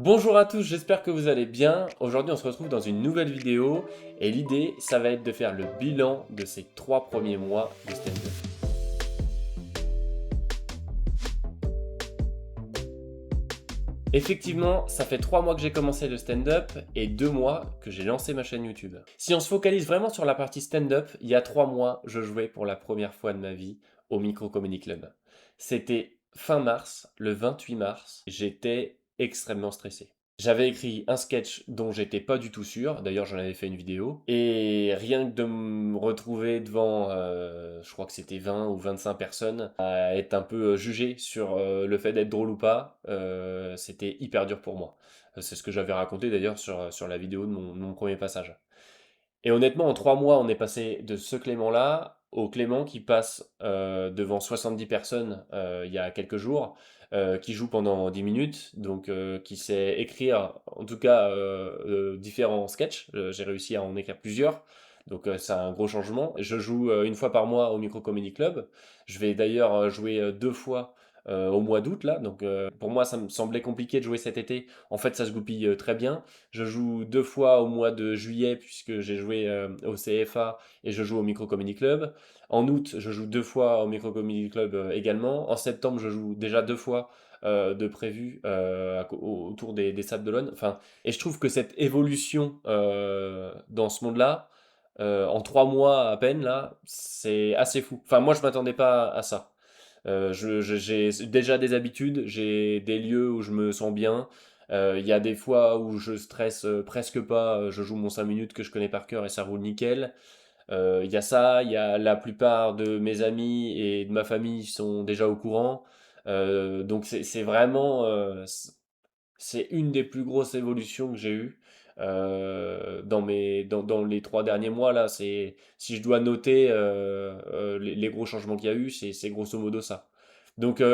Bonjour à tous, j'espère que vous allez bien. Aujourd'hui, on se retrouve dans une nouvelle vidéo et l'idée, ça va être de faire le bilan de ces 3 premiers mois de stand-up. Effectivement, ça fait 3 mois que j'ai commencé le stand-up et 2 mois que j'ai lancé ma chaîne YouTube. Si on se focalise vraiment sur la partie stand-up, il y a 3 mois, je jouais pour la première fois de ma vie au Micro Comedy Club. C'était fin mars, le 28 mars, j'étais extrêmement stressé. J'avais écrit un sketch dont j'étais pas du tout sûr, d'ailleurs j'en avais fait une vidéo, et rien que de me retrouver devant, je crois que c'était 20 ou 25 personnes, à être un peu jugé sur le fait d'être drôle ou pas, c'était hyper dur pour moi. C'est ce que j'avais raconté d'ailleurs sur la vidéo de mon premier passage. Et honnêtement, en 3 mois, on est passé de ce Clément-là au Clément qui passe devant 70 personnes il y a quelques jours, qui joue pendant 10 minutes, donc qui sait écrire, en tout cas, différents sketchs. J'ai réussi à en écrire plusieurs, donc c'est un gros changement. Je joue une fois par mois au Micro Comedy Club. Je vais d'ailleurs jouer 2 fois au mois d'août, là, donc pour moi, ça me semblait compliqué de jouer cet été. En fait, ça se goupille très bien. Je joue 2 fois au mois de juillet puisque j'ai joué au CFA et je joue au Micro Comedy Club. En août, je joue 2 fois au Micro Comedy Club également. En septembre, je joue déjà 2 fois de prévu autour des Sables d'Olonne. Enfin, et je trouve que cette évolution dans ce monde-là, en 3 mois à peine, là, c'est assez fou. Enfin, moi, je m'attendais pas à ça. J'ai déjà des habitudes, j'ai des lieux où je me sens bien. Il y a des fois où je stresse presque pas, je joue mon 5 minutes que je connais par cœur et ça roule nickel. Il y a ça, il y a la plupart de mes amis et de ma famille sont déjà au courant. Donc c'est vraiment, c'est une des plus grosses évolutions que j'ai eues dans les 3 derniers mois là. C'est si je dois noter les gros changements qu'il y a eu, c'est grosso modo ça. Donc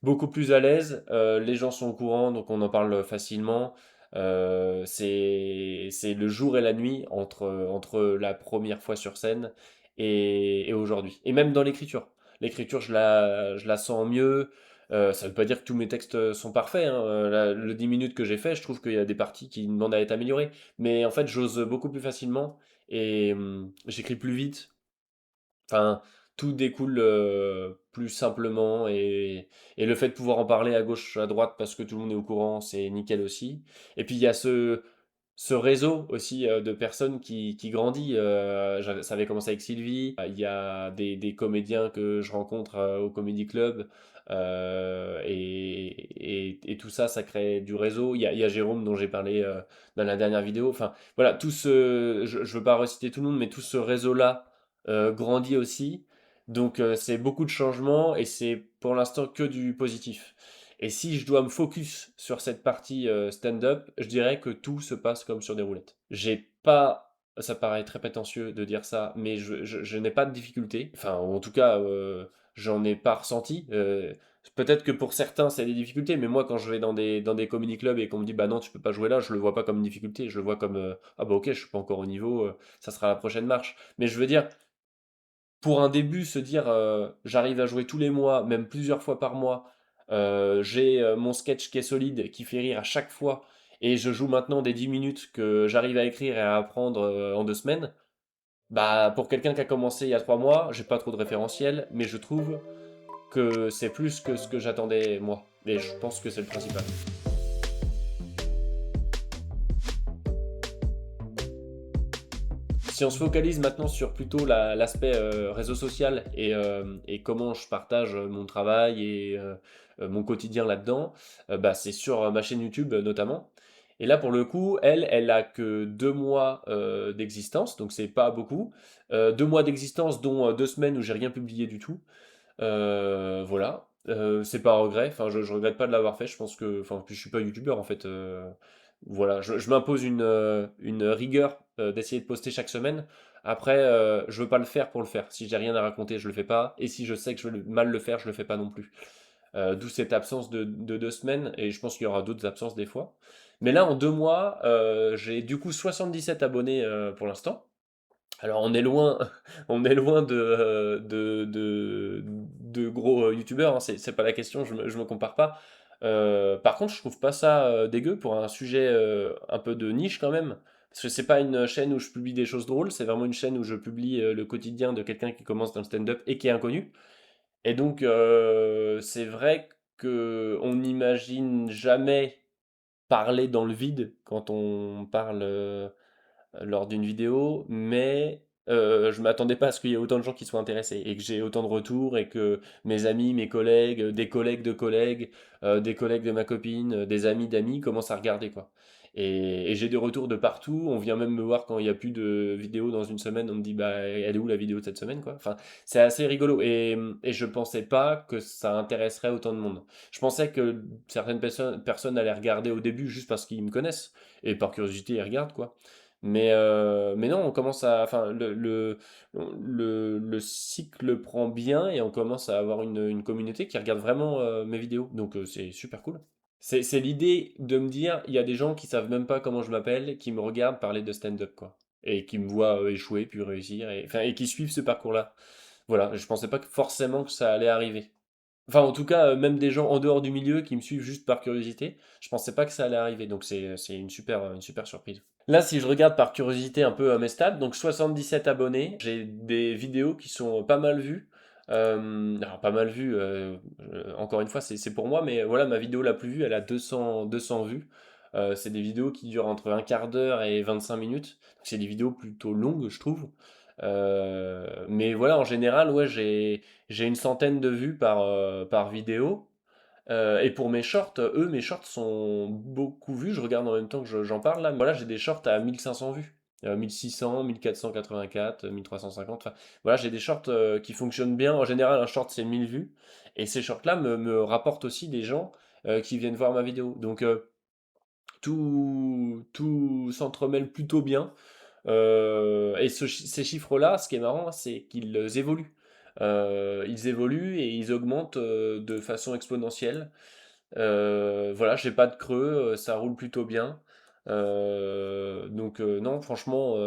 beaucoup plus à l'aise, les gens sont au courant, donc on en parle facilement. C'est le jour et la nuit entre la première fois sur scène et aujourd'hui. Et même dans l'écriture. L'écriture, je la sens mieux. Ça veut pas dire que tous mes textes sont parfaits, hein. Le 10 minutes que j'ai fait, je trouve qu'il y a des parties qui demandent à être améliorées. Mais en fait, j'ose beaucoup plus facilement et j'écris plus vite. Enfin, tout découle plus simplement et le fait de pouvoir en parler à gauche, à droite parce que tout le monde est au courant, c'est nickel aussi. Et puis il y a ce réseau aussi de personnes qui grandit. Ça avait commencé avec Sylvie. Il y a des comédiens que je rencontre au Comedy Club. Et tout ça, ça crée du réseau. Il y a Jérôme dont j'ai parlé dans la dernière vidéo. Enfin, voilà, je veux pas reciter tout le monde, mais tout ce réseau-là grandit aussi. Donc c'est beaucoup de changements et c'est pour l'instant que du positif. Et si je dois me focus sur cette partie stand-up, je dirais que tout se passe comme sur des roulettes. J'ai pas, ça paraît très prétentieux de dire ça, mais je n'ai pas de difficulté. Enfin, en tout cas, j'en ai pas ressenti. Peut-être que pour certains, c'est des difficultés, mais moi, quand je vais dans des comedy clubs et qu'on me dit, bah non, tu peux pas jouer là, je le vois pas comme une difficulté, je le vois comme, ah bah ok, je suis pas encore au niveau, ça sera la prochaine marche. Mais je veux dire, pour un début, se dire j'arrive à jouer tous les mois, même plusieurs fois par mois, j'ai mon sketch qui est solide, qui fait rire à chaque fois, et je joue maintenant des 10 minutes que j'arrive à écrire et à apprendre en 2 semaines, bah pour quelqu'un qui a commencé il y a 3 mois, j'ai pas trop de référentiel, mais je trouve que c'est plus que ce que j'attendais moi. Et je pense que c'est le principal. Si on se focalise maintenant sur plutôt l'aspect réseau social et comment je partage mon travail et mon quotidien là-dedans, bah, c'est sur ma chaîne YouTube notamment. Et là, pour le coup, elle a que 2 mois d'existence, donc c'est pas beaucoup. 2 mois d'existence, dont 2 semaines où j'ai rien publié du tout. Voilà. C'est pas un regret, enfin je regrette pas de l'avoir fait, je pense que. Enfin, puis je suis pas youtubeur en fait. Voilà, je m'impose une rigueur d'essayer de poster chaque semaine. Après, je veux pas le faire pour le faire. Si j'ai rien à raconter, je le fais pas. Et si je sais que je vais mal le faire, je le fais pas non plus. D'où cette absence de 2 semaines, et je pense qu'il y aura d'autres absences des fois. Mais là, en 2 mois, j'ai du coup 77 abonnés pour l'instant. Alors on est loin, on est loin de gros youtubeurs, hein, c'est pas la question, je me compare pas. Par contre, je trouve pas ça dégueu pour un sujet un peu de niche quand même. Parce que c'est pas une chaîne où je publie des choses drôles, c'est vraiment une chaîne où je publie le quotidien de quelqu'un qui commence dans le stand-up et qui est inconnu. Et donc, c'est vrai que on n'imagine jamais parler dans le vide quand on parle lors d'une vidéo, mais je m'attendais pas à ce qu'il y ait autant de gens qui soient intéressés et que j'ai autant de retours et que mes amis, mes collègues, des collègues de collègues, des collègues de ma copine, des amis d'amis commencent à regarder quoi. Et j'ai des retours de partout. On vient même me voir quand il y a plus de vidéo dans une semaine. On me dit bah elle est où la vidéo de cette semaine quoi. Enfin c'est assez rigolo et je pensais pas que ça intéresserait autant de monde. Je pensais que certaines personnes allaient regarder au début juste parce qu'ils me connaissent et par curiosité ils regardent quoi. Mais non, on commence à, enfin, le cycle prend bien et on commence à avoir une communauté qui regarde vraiment mes vidéos. Donc c'est super cool. C'est l'idée de me dire, il y a des gens qui savent même pas comment je m'appelle, qui me regardent parler de stand-up, quoi. Et qui me voient échouer, puis réussir, et, enfin, et qui suivent ce parcours-là. Voilà, je pensais pas que forcément que ça allait arriver. Enfin, en tout cas, même des gens en dehors du milieu qui me suivent juste par curiosité, je pensais pas que ça allait arriver. Donc c'est une super surprise. Là, si je regarde par curiosité un peu à mes stats, donc 77 abonnés, j'ai des vidéos qui sont pas mal vues. Alors pas mal vues, encore une fois, c'est pour moi, mais voilà, ma vidéo la plus vue, elle a 200 vues. C'est des vidéos qui durent entre un quart d'heure et 25 minutes. Donc c'est des vidéos plutôt longues, je trouve. Mais voilà, en général, ouais, j'ai une centaine de vues par vidéo. Et pour mes shorts, eux, mes shorts sont beaucoup vus. Je regarde en même temps que j'en parle là. Mais voilà, j'ai des shorts à 1500 vues. 1600, 1484, 1350. Enfin, voilà, j'ai des shorts qui fonctionnent bien. En général, un short, c'est 1000 vues. Et ces shorts-là me rapportent aussi des gens qui viennent voir ma vidéo. Donc, tout s'entremêle plutôt bien. Et ces chiffres-là, ce qui est marrant, c'est qu'ils évoluent. Ils évoluent et ils augmentent de façon exponentielle. Voilà, j'ai pas de creux, ça roule plutôt bien. Donc non, franchement,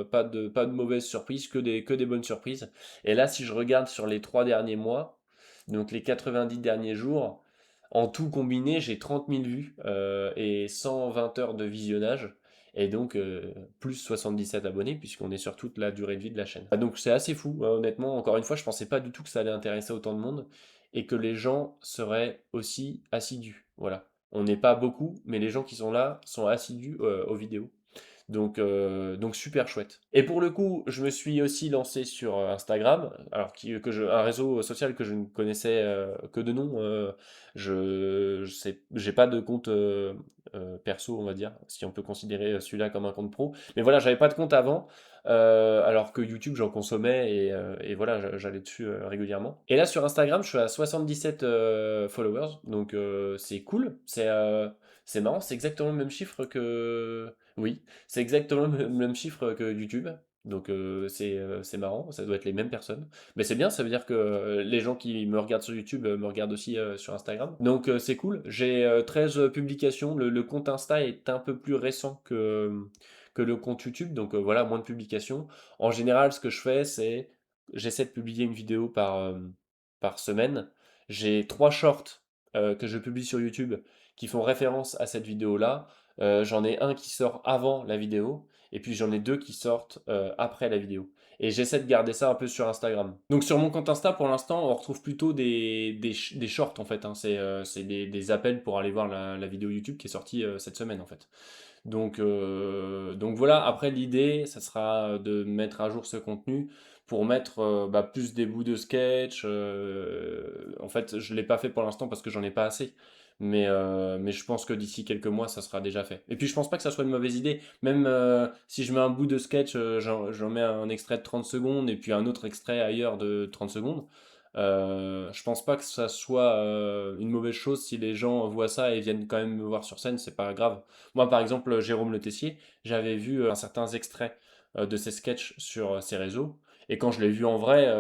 pas de mauvaises surprises, que des bonnes surprises. Et là, si je regarde sur les 3 derniers mois, donc les 90 derniers jours, en tout combiné, j'ai 30 000 vues et 120 heures de visionnage. Et donc, plus 77 abonnés, puisqu'on est sur toute la durée de vie de la chaîne. Ah, donc c'est assez fou, honnêtement. Encore une fois, je pensais pas du tout que ça allait intéresser autant de monde et que les gens seraient aussi assidus. Voilà. On n'est pas beaucoup, mais les gens qui sont là sont assidus aux vidéos. Donc super chouette. Et pour le coup, je me suis aussi lancé sur Instagram, alors un réseau social que je ne connaissais que de nom. J'ai pas de compte perso, on va dire, si on peut considérer celui-là comme un compte pro. Mais voilà, j'avais pas de compte avant, alors que YouTube, j'en consommais et voilà, j'allais dessus régulièrement. Et là, sur Instagram, je suis à 77 followers, donc c'est cool. C'est marrant, c'est exactement le même chiffre que... Oui, c'est exactement le même chiffre que YouTube. Donc c'est marrant, ça doit être les mêmes personnes. Mais c'est bien, ça veut dire que les gens qui me regardent sur YouTube me regardent aussi sur Instagram. Donc c'est cool. J'ai 13 publications. Le compte Insta est un peu plus récent que le compte YouTube. Donc voilà, moins de publications. En général, ce que je fais, c'est j'essaie de publier une vidéo par semaine. J'ai 3 shorts que je publie sur YouTube qui font référence à cette vidéo-là. J'en ai un qui sort avant la vidéo, et puis j'en ai deux qui sortent après la vidéo. Et j'essaie de garder ça un peu sur Instagram. Donc sur mon compte Insta, pour l'instant, on retrouve plutôt des shorts en fait, hein. C'est des appels pour aller voir la vidéo YouTube qui est sortie cette semaine en fait. Donc voilà, après l'idée, ça sera de mettre à jour ce contenu pour mettre plus des bouts de sketch. En fait, je ne l'ai pas fait pour l'instant parce que j'en ai pas assez. Mais je pense que d'ici quelques mois, ça sera déjà fait. Et puis je pense pas que ça soit une mauvaise idée. Même si je mets un bout de sketch, j'en mets un extrait de 30 secondes et puis un autre extrait ailleurs de 30 secondes. Je pense pas que ça soit une mauvaise chose si les gens voient ça et viennent quand même me voir sur scène, c'est pas grave. Moi, par exemple, Jérôme Le Tessier, j'avais vu un certains extraits de ses sketchs sur ses réseaux. Et quand je l'ai vu en vrai,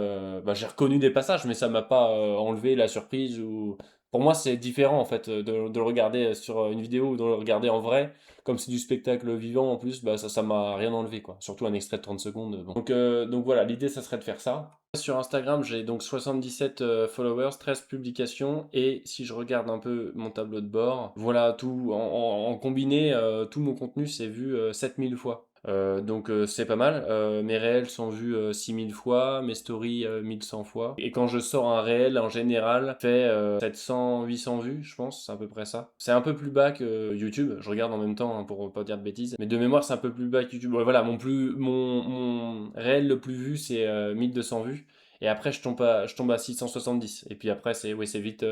j'ai reconnu des passages, mais ça m'a pas enlevé la surprise ou Pour moi, c'est différent en fait de le regarder sur une vidéo ou de le regarder en vrai. Comme c'est du spectacle vivant en plus, bah ça m'a rien enlevé quoi. Surtout un extrait de 30 secondes. Bon. Donc voilà, l'idée ça serait de faire ça. Sur Instagram, j'ai donc 77 followers, 13 publications et si je regarde un peu mon tableau de bord, voilà tout en combiné, tout mon contenu s'est vu 7000 fois. Donc c'est pas mal. Mes réels sont vus 6000 fois, mes stories 1100 fois. Et quand je sors un réel, en général, fait 700, 800 vues, je pense, c'est à peu près ça. C'est un peu plus bas que YouTube. Je regarde en même temps hein, pour pas dire de bêtises. Mais de mémoire, c'est un peu plus bas que YouTube. Ouais, voilà, mon réel le plus vu, c'est 1200 vues. Et après, je tombe à 670. Et puis après, c'est vite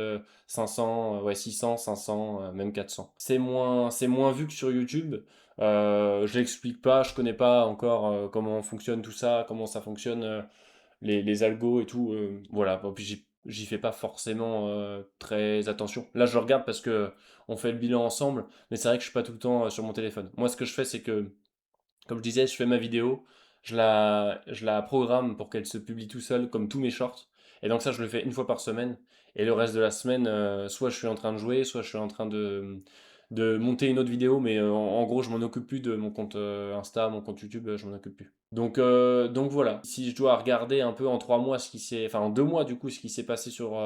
500, ouais, 600, 500, même 400. C'est moins vu que sur YouTube. Je l'explique pas, je connais pas encore comment fonctionne tout ça, comment ça fonctionne, les algos et tout. Voilà, bon, puis j'y fais pas forcément très attention. Là, je regarde parce que on fait le bilan ensemble, mais c'est vrai que je suis pas tout le temps sur mon téléphone. Moi, ce que je fais, c'est que comme je disais, je fais ma vidéo, je la programme pour qu'elle se publie tout seul, comme tous mes shorts. Et donc ça, je le fais une fois par semaine. Et le reste de la semaine, soit je suis en train de jouer, soit je suis en train de monter une autre vidéo. Mais en gros, je m'en occupe plus de mon compte Insta, mon compte YouTube, je m'en occupe plus. Donc voilà. Si je dois regarder un peu en 3 mois enfin en 2 mois du coup, ce qui s'est passé sur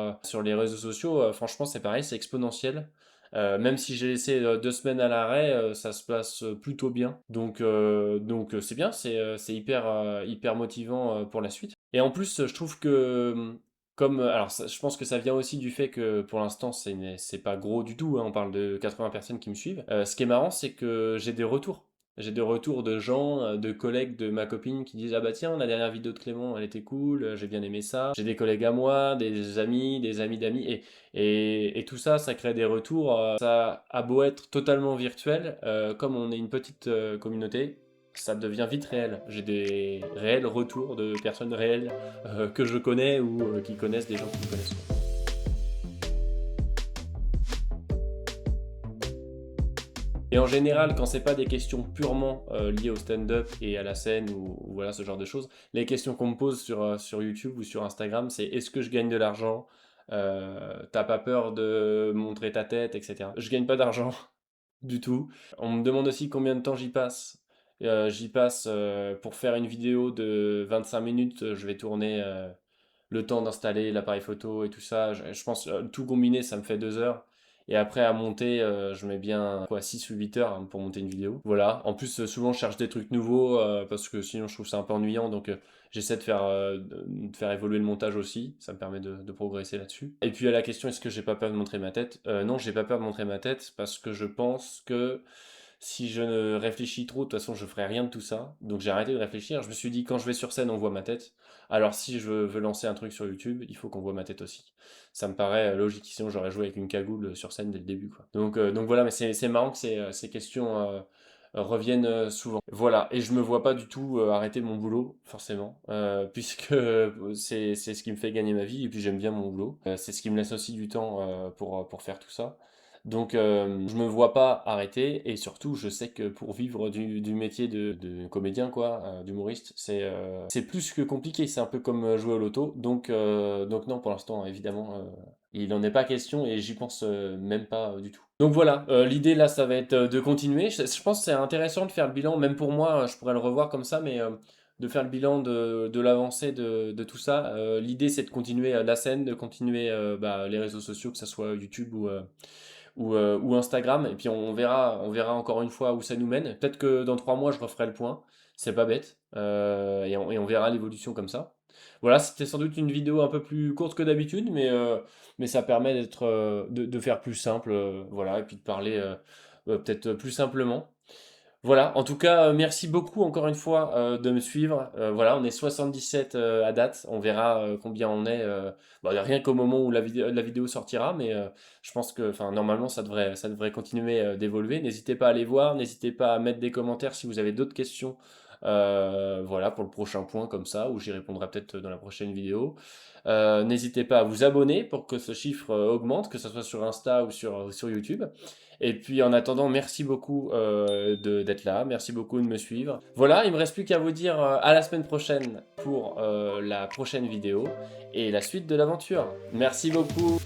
les réseaux sociaux, franchement, c'est pareil, c'est exponentiel. Même si j'ai laissé 2 semaines à l'arrêt, ça se passe plutôt bien. Donc c'est bien, c'est hyper motivant pour la suite. Et en plus, je trouve que alors je pense que ça vient aussi du fait que pour l'instant c'est pas gros du tout, hein, on parle de 80 personnes qui me suivent. Ce qui est marrant, c'est que j'ai des retours. J'ai des retours de gens, de collègues de ma copine qui disent ah bah tiens la dernière vidéo de Clément elle était cool, j'ai bien aimé ça. J'ai des collègues à moi, des amis d'amis et tout ça, ça crée des retours. Ça a beau être totalement virtuel, comme on est une petite communauté, ça devient vite réel. J'ai des réels retours de personnes réelles que je connais ou qui connaissent des gens qui me connaissent. Et en général, quand c'est pas des questions purement liées au stand-up et à la scène ou voilà ce genre de choses, les questions qu'on me pose sur YouTube ou sur Instagram, c'est est-ce que je gagne de l'argent? T'as pas peur de montrer ta tête, etc. Je gagne pas d'argent du tout. On me demande aussi combien de temps j'y passe. J'y passe pour faire une vidéo de 25 minutes, je vais tourner le temps d'installer l'appareil photo et tout ça. Je pense tout combiné, ça me fait 2 heures. Et après à monter, je mets bien quoi, 6 ou 8 heures hein, pour monter une vidéo. Voilà. En plus, souvent je cherche des trucs nouveaux parce que sinon je trouve ça un peu ennuyant. Donc j'essaie de faire évoluer le montage aussi. Ça me permet de progresser là-dessus. Et puis à la question, est-ce que j'ai pas peur de montrer ma tête? Non, j'ai pas peur de montrer ma tête parce que je pense que si je ne réfléchis trop, de toute façon, je ferai rien de tout ça. Donc j'ai arrêté de réfléchir. Je me suis dit, quand je vais sur scène, on voit ma tête. Alors si je veux lancer un truc sur YouTube, il faut qu'on voit ma tête aussi. Ça me paraît logique, sinon j'aurais joué avec une cagoule sur scène dès le début, quoi. Donc voilà, mais c'est marrant que ces questions reviennent souvent. Voilà, et je me vois pas du tout arrêter mon boulot, forcément, puisque c'est ce qui me fait gagner ma vie, et puis j'aime bien mon boulot. C'est ce qui me laisse aussi du temps pour faire tout ça. Donc, je me vois pas arrêter et surtout, je sais que pour vivre du métier de comédien, quoi, d'humoriste, c'est plus que compliqué. C'est un peu comme jouer au loto. Donc non, pour l'instant, évidemment, il n'en est pas question et j'y pense même pas du tout. Donc voilà, l'idée là, ça va être de continuer. Je pense que c'est intéressant de faire le bilan, même pour moi, je pourrais le revoir comme ça, mais de faire le bilan de l'avancée de tout ça. L'idée, c'est de continuer la scène, de continuer les réseaux sociaux, que ce soit YouTube ou Instagram, et puis on verra encore une fois où ça nous mène. Peut-être que dans 3 mois, je referai le point, c'est pas bête, et on verra l'évolution comme ça. Voilà, c'était sans doute une vidéo un peu plus courte que d'habitude, mais ça permet de faire plus simple, voilà, et puis de parler peut-être plus simplement. Voilà, en tout cas, merci beaucoup encore une fois de me suivre. Voilà, on est 77 à date. On verra combien on est. Rien qu'au moment où la vidéo sortira, mais je pense que, enfin, normalement, ça devrait continuer d'évoluer. N'hésitez pas à aller voir, n'hésitez pas à mettre des commentaires si vous avez d'autres questions. Voilà, pour le prochain point comme ça, où j'y répondrai peut-être dans la prochaine vidéo. N'hésitez pas à vous abonner pour que ce chiffre augmente, que ce soit sur Insta ou sur YouTube. Et puis en attendant, merci beaucoup d'être là, merci beaucoup de me suivre. Voilà, il me reste plus qu'à vous dire à la semaine prochaine pour la prochaine vidéo et la suite de l'aventure. Merci beaucoup.